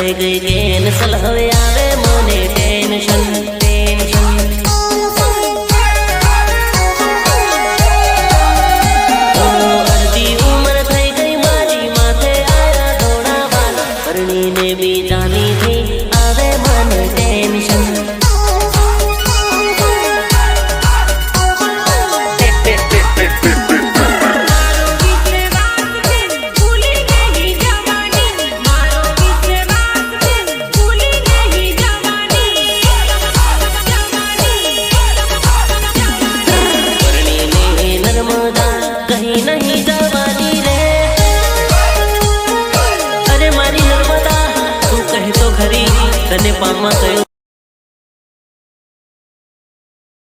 થઈ ગઈ કેન્સલ હવે આવે મને ટેન્શન અડધી ઉંમર થઈ ગઈ મારી માથે આયા થોડા વાલ પરણીને બીજાની થી આવે મને ટેન્શન कहीं नहीं जवानी रे अरे मारी नर्मदा तू कहे तो खरी तने पामा कयो